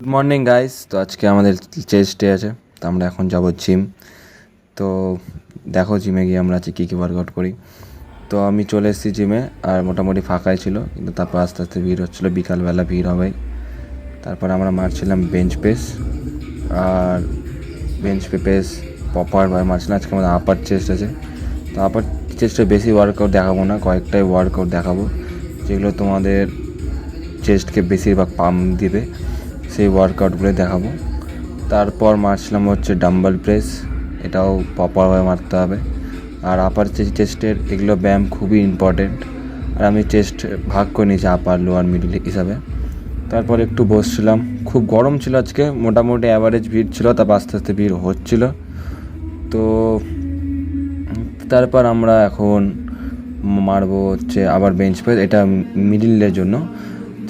Good morning guys. তো আজকে আমাদের চেস্ট ডে আছে, তো আমরা এখন যাব জিম। তো দেখো জিমে গিয়ে আমরা আজকে কী কী ওয়ার্কআউট করি। তো আমি চলে এসেছি জিমে, আর মোটামুটি ফাঁকাই ছিল, কিন্তু তারপর আস্তে আস্তে ভিড় হচ্ছিলো, বিকালবেলা ভিড় হবেই। তারপর আমরা মারছিলাম বেঞ্চ প্রেস, আর বেঞ্চ প্রেস পপার মারছিলাম। আজকে আমাদের আপার চেস্ট আছে, তো আপার চেস্টে বেশি ওয়ার্কআউট দেখাবো না, কয়েকটাই ওয়ার্কআউট দেখাবো যেগুলো তোমাদের চেস্টকে বেশিরভাগ পাম্প দিবে, সেই ওয়ার্কআউটগুলো দেখাবো। তারপর মারছিলাম হচ্ছে ডাম্বল প্রেস, এটাও প্রপারভাবে মারতে হবে। আর আপার চেস্টের এগুলো ব্যায়াম খুবই ইম্পর্টেন্ট, আর আমি চেস্ট ভাগ করে নিয়েছি আপার লোয়ার মিডল হিসাবে। তারপর একটু বসছিলাম, খুব গরম ছিল আজকে, মোটামুটি অ্যাভারেজ ভিড় ছিল, তারপর আস্তে আস্তে ভিড় হচ্ছিল। তো তারপর আমরা এখন মারবো হচ্ছে আবার বেঞ্চ প্রেস, এটা মিডিলের জন্য।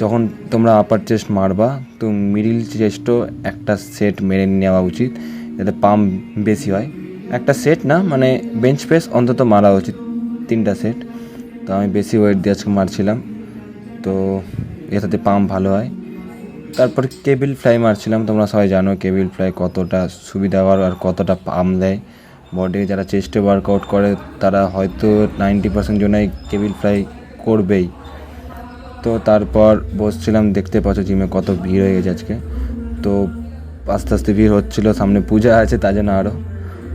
যখন তোমরা আপার চেস্ট মারবা, তো মিডিল চেস্টও একটা সেট মেরে নেওয়া উচিত, যাতে পাম্প বেশি হয়। একটা সেট না, মানে বেঞ্চ প্রেস অন্তত মারা উচিত 3টা সেট। তো আমি বেশি ওয়েট দিয়ে আজকে মারছিলাম, তো এটাতে পাম্প ভালো হয়। তারপর কেবিল ফ্লাই মারছিলাম। তোমরা সবাই জানো কেবিল ফ্লাই কতটা সুবিধাকর আর কতটা পাম্প দেয় বডি। যারা চেস্টে ওয়ার্কআউট করে তারা হয়তো 90% জন্যই কেবিল ফ্লাই করবেই। তো তারপর বসছিলাম, দেখতে পাচ্ছ জিমে কত ভিড় হয়ে গেছে আজকে। তো আস্তে আস্তে ভিড় হচ্ছিলো, সামনে পূজা আছে তাই জন্য আরও।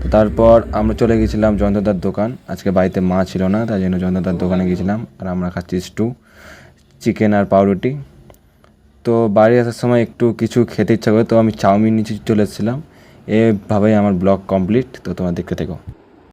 তো তারপর আমরা চলে গেছিলাম জয়ন্তদার দোকান, আজকে বাড়িতে মা ছিল না, তাই জন্য জয়ন্তদার দোকানে গেছিলাম। আর আমরা খাচ্ছি স্টু, চিকেন আর পাউরুটি। তো বাড়ি আসার সময় একটু কিছু খেতে ইচ্ছা করে, তো আমি চাউমিন নিচে চলে এসেছিলাম। এভাবেই আমার ব্লগ কমপ্লিট। তো তোমরা দেখতে থেকো।